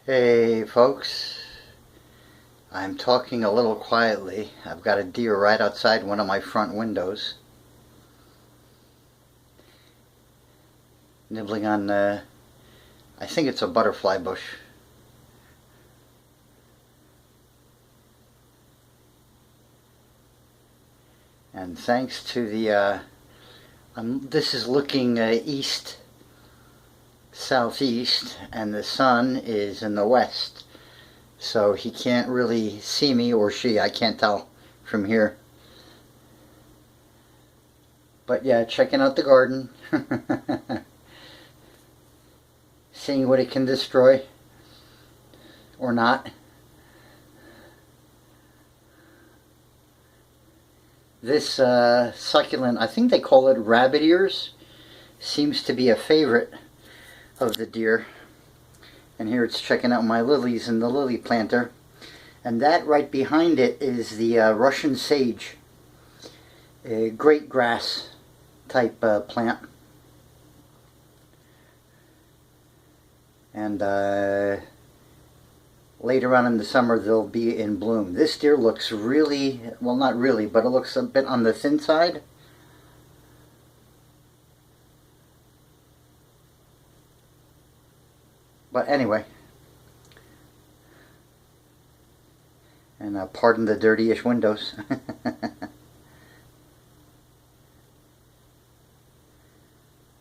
Hey folks, I'm talking a little quietly. I've got a deer right outside one of my front windows, nibbling on, I think it's a butterfly bush. And thanks to the, this is looking east southeast, and the sun is in the west, so he can't really see me, or she, I can't tell from here. But yeah, checking out the garden. Seeing what it can destroy or not. This succulent, I think they call it rabbit ears, seems to be a favorite of the deer. And here it's checking out my lilies in the lily planter. And that right behind it is the Russian sage, a great grass type plant. And later on in the summer they'll be in bloom. This deer looks really, well, not really, but it looks a bit on the thin side. But anyway, and pardon the dirty-ish windows.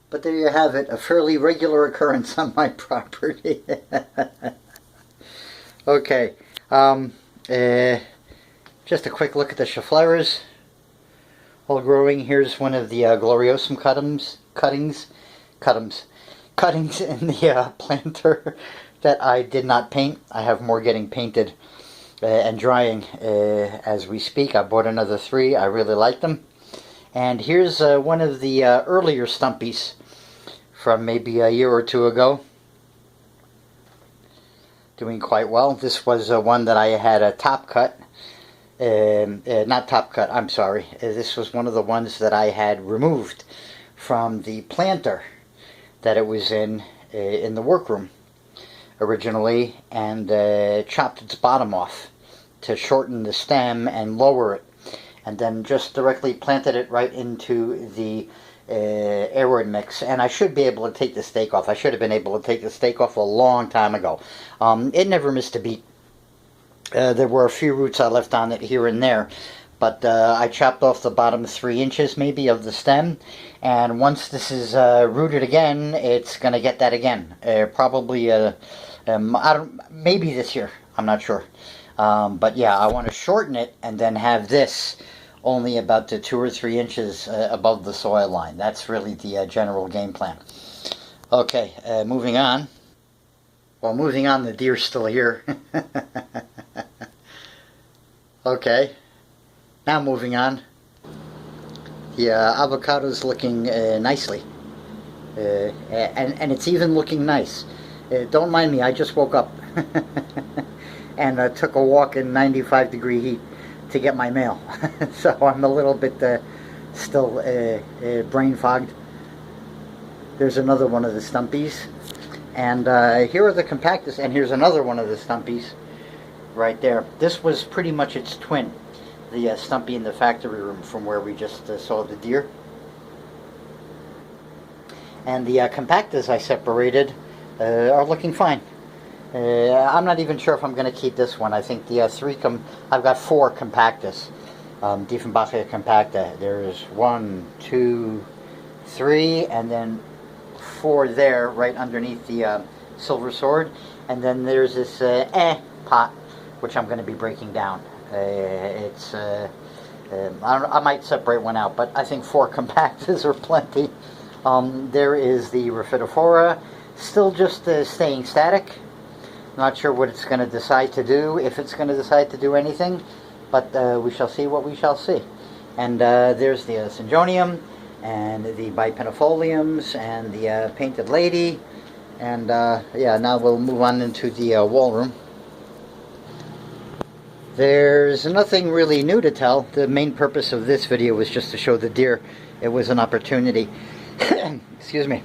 But there you have it, a fairly regular occurrence on my property. Okay, just a quick look at the chafleras, all growing. Here's one of the gloriosum cuttings in the planter that I did not paint. I have more getting painted and drying as we speak. I bought another 3. I really like them. And here's one of the earlier stumpies from maybe a year or 2 ago. Doing quite well. This was one that I had a top cut. Not top cut, I'm sorry. This was one of the ones that I had removed from the planter that it was in the workroom originally, and chopped its bottom off to shorten the stem and lower it, and then just directly planted it right into the airwood mix. And I should be able to take the stake off. I should have been able to take the stake off a long time ago. It never missed a beat. There were a few roots I left on it here and there, but I chopped off the bottom 3 inches maybe of the stem, and once this is rooted again, it's going to get that again. Probably, maybe this year. I'm not sure. But yeah, I want to shorten it and then have this only about 2 or 3 inches above the soil line. That's really the general game plan. Okay, moving on. Well, moving on, the deer's still here. Okay, now moving on. The avocado's looking nicely, and it's even looking nice. Don't mind me, I just woke up and took a walk in 95-degree heat to get my mail. So I'm a little bit still brain fogged. There's another one of the stumpies, and here are the compactus, and here's another one of the stumpies right there. This was pretty much its twin, the stumpy in the factory room from where we just saw the deer. And the compactus I separated are looking fine. I'm not even sure if I'm going to keep this one. I think the I've got 4 compactus, Dieffenbacher compacta. There's 1, 2, 3, and then 4 there, right underneath the silver sword. And then there's this pot, which I'm going to be breaking down. I might separate one out, but I think 4 compactus are plenty. There is the Rhaphidophora, still just staying static. Not sure what it's going to decide to do, if it's going to decide to do anything, but we shall see what we shall see. And there's the Syngonium, and the Bipennifoliums, and the Painted Lady, and yeah, now we'll move on into the wall room. There's nothing really new to tell. The main purpose of this video was just to show the deer. It was an opportunity. Excuse me.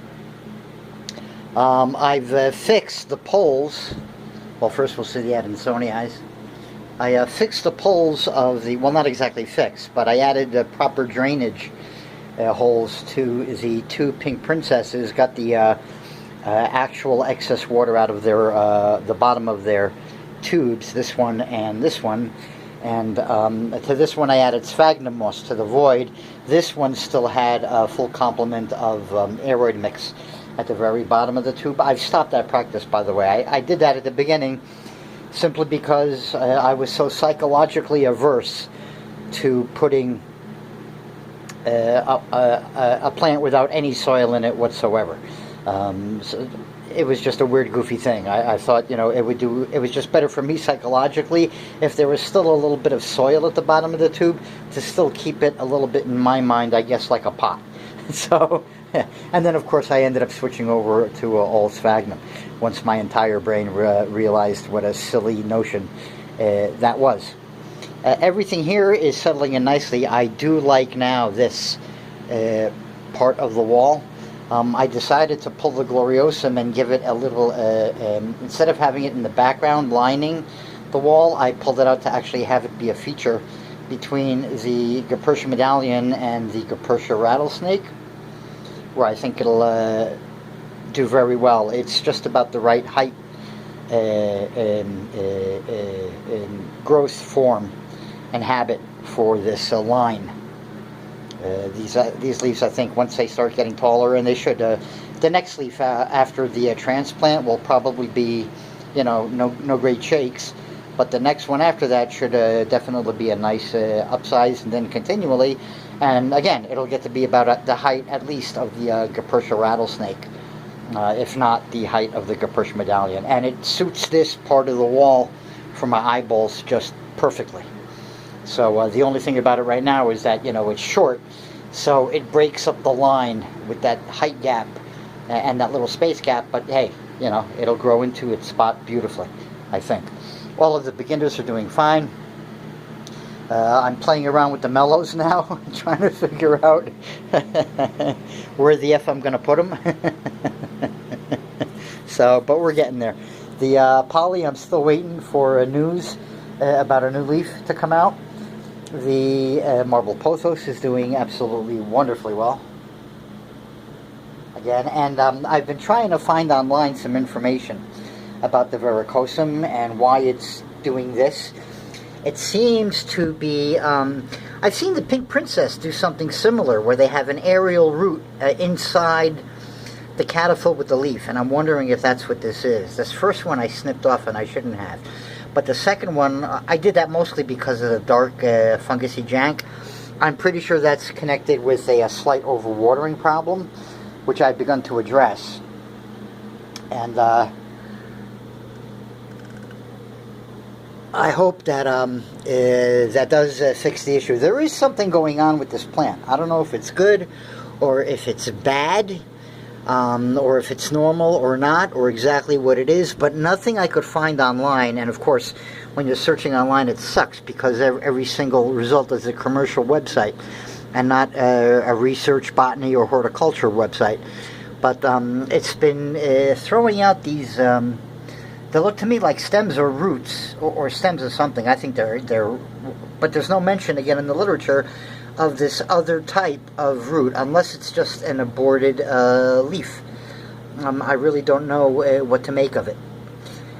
I've fixed the poles Well, first we'll see the Adansonii eyes. I fixed the poles of the, well, not exactly fixed, but I added proper drainage holes to the two pink princesses. Got the actual excess water out of their the bottom of their tubes, this one and this one. And to this one I added sphagnum moss to the void. This one still had a full complement of aeroid mix at the very bottom of the tube. I've stopped that practice, by the way. I did that at the beginning simply because I was so psychologically averse to putting a plant without any soil in it whatsoever. So it was just a weird, goofy thing. I thought, it was just better for me psychologically if there was still a little bit of soil at the bottom of the tube to still keep it a little bit, in my mind, I guess, like a pot. So, and then of course I ended up switching over to all sphagnum once my entire brain realized what a silly notion that was. Everything here is settling in nicely. I do like now this part of the wall. I decided to pull the Gloriosum and give it a little, instead of having it in the background lining the wall, I pulled it out to actually have it be a feature between the Gophersia medallion and the Gophersia rattlesnake, where I think it'll do very well. It's just about the right height and growth form and habit for this line. These leaves, I think, once they start getting taller, and they should, the next leaf after the transplant will probably be, no great shakes, but the next one after that should definitely be a nice upsize, and then continually, and again, it'll get to be about the height, at least, of the Gophersia rattlesnake, if not the height of the Gophersia medallion, and it suits this part of the wall for my eyeballs just perfectly. So the only thing about it right now is that, it's short, so it breaks up the line with that height gap and that little space gap, but hey, it'll grow into its spot beautifully, I think. All of the beginners are doing fine. I'm playing around with the mellows now, trying to figure out where the F I'm going to put them. So, but we're getting there. The poly, I'm still waiting for news about a new leaf to come out. The marble pothos is doing absolutely wonderfully well. Again, and I've been trying to find online some information about the verrucosum and why it's doing this. It seems to be, I've seen the pink princess do something similar where they have an aerial root inside the cataphil with the leaf, and I'm wondering if that's what this is. This first one I snipped off and I shouldn't have. But the second one, I did that mostly because of the dark fungusy jank. I'm pretty sure that's connected with a slight overwatering problem, which I've begun to address. And I hope that that does fix the issue. There is something going on with this plant. I don't know if it's good or if it's bad. Or if it's normal or not, or exactly what it is, but nothing I could find online. And of course, when you're searching online, it sucks because every single result is a commercial website and not a research, botany, or horticulture website. But it's been throwing out these, they look to me like stems or roots, or stems of something. I think they're, but there's no mention, again, in the literature of this other type of root, unless it's just an aborted leaf. I really don't know what to make of it.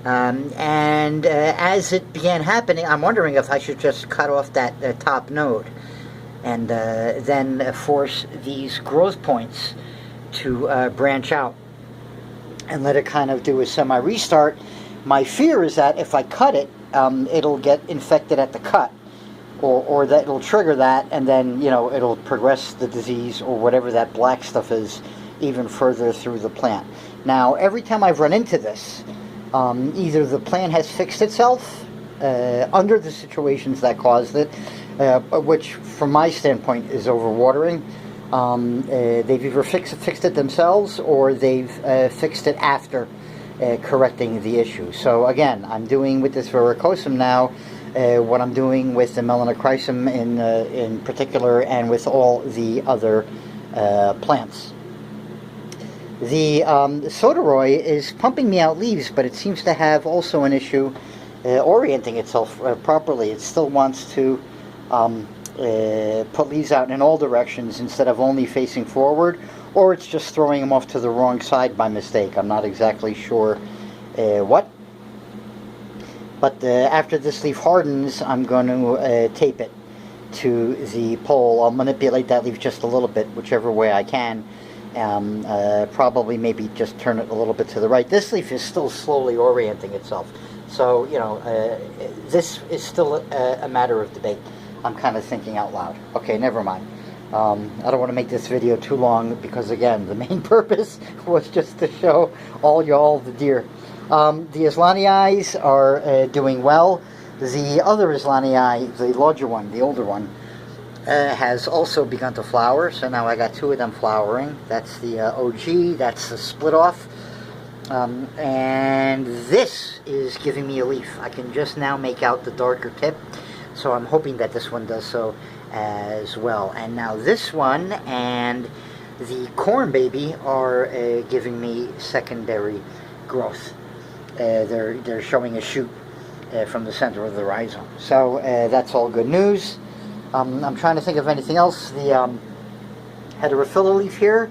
And as it began happening, I'm wondering if I should just cut off that top node and then force these growth points to branch out and let it kind of do a semi-restart. My fear is that if I cut it, it'll get infected at the cut. Or that it'll trigger that, and then, it'll progress the disease or whatever that black stuff is even further through the plant. Now, every time I've run into this, either the plant has fixed itself under the situations that caused it, which from my standpoint is overwatering. They've either fixed it themselves or they've fixed it after correcting the issue. So again, I'm doing with this verrucosum now what I'm doing with the melanochrysum in particular, and with all the other plants. The Soderoy is pumping me out leaves, but it seems to have also an issue orienting itself properly. It still wants to put leaves out in all directions instead of only facing forward, or it's just throwing them off to the wrong side by mistake. I'm not exactly sure what. But after this leaf hardens, I'm going to tape it to the pole. I'll manipulate that leaf just a little bit, whichever way I can. Probably maybe just turn it a little bit to the right. This leaf is still slowly orienting itself. So, you know, this is still a matter of debate. I'm kind of thinking out loud. Okay, never mind. I don't want to make this video too long because, again, the main purpose was just to show all y'all the deer. The Islanii are doing well. The other Islanii, the larger one, the older one, has also begun to flower. So now I got two of them flowering. That's the OG, that's the split off. And this is giving me a leaf. I can just now make out the darker tip. So I'm hoping that this one does so as well. And now this one and the corn baby are giving me secondary growth. They're showing a shoot from the center of the rhizome. So that's all good news. I'm trying to think of anything else. The heterophylla leaf here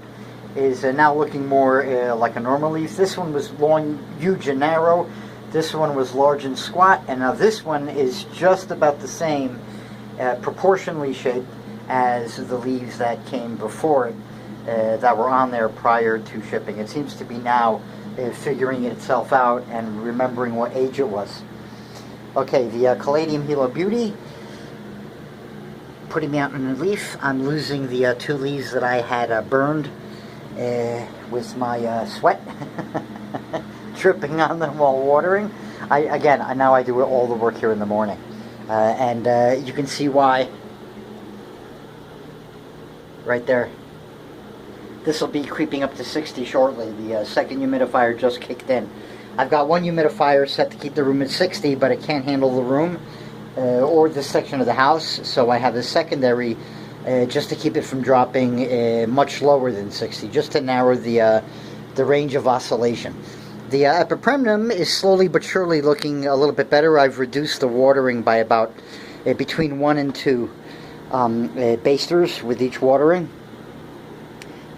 is now looking more like a normal leaf. This one was long, huge, and narrow. This one was large and squat. And now this one is just about the same, proportionally shaped as the leaves that came before it, that were on there prior to shipping. It seems to be now figuring itself out and remembering what age it was. Okay, the Caladium Hilo Beauty, putting me out in a leaf. I'm losing the two leaves that I had burned with my sweat, dripping on them while watering. Now I do all the work here in the morning. And you can see why right there. This will be creeping up to 60 shortly. The second humidifier just kicked in. I've got one humidifier set to keep the room at 60, but it can't handle the room or this section of the house, so I have a secondary just to keep it from dropping much lower than 60, just to narrow the range of oscillation. The epipremnum is slowly but surely looking a little bit better. I've reduced the watering by about between 1 and 2 basters with each watering.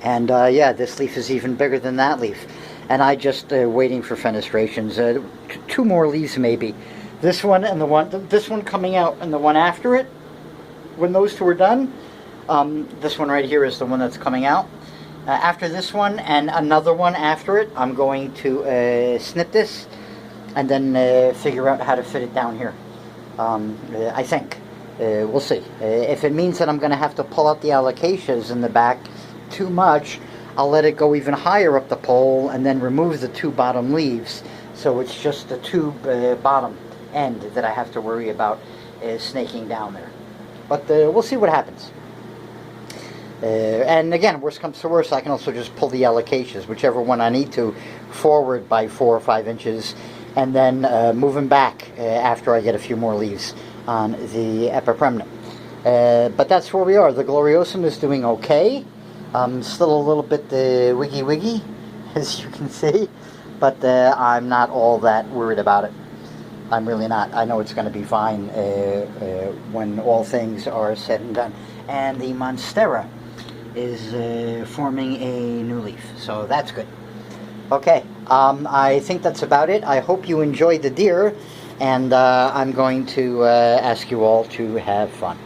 And yeah, this leaf is even bigger than that leaf. And I just waiting for fenestrations. 2 more leaves maybe. This one and this one coming out and the one after it. When those two are done, this one right here is the one that's coming out. After this one and another one after it, I'm going to snip this and then figure out how to fit it down here. I think. We'll see. If it means that I'm going to have to pull out the alocasias in the back too much, I'll let it go even higher up the pole and then remove the 2 bottom leaves, so it's just the tube bottom end that I have to worry about snaking down there. But we'll see what happens. And again, worst comes to worst, I can also just pull the alocasias, whichever one I need to, forward by 4 or 5 inches, and then move them back after I get a few more leaves on the epipremnum. But that's where we are. The Gloriosum is doing okay. Still a little bit wiggy, as you can see, but I'm not all that worried about it. I'm really not. I know it's going to be fine when all things are said and done. And the Monstera is forming a new leaf, so that's good. Okay, I think that's about it. I hope you enjoyed the deer, and I'm going to ask you all to have fun.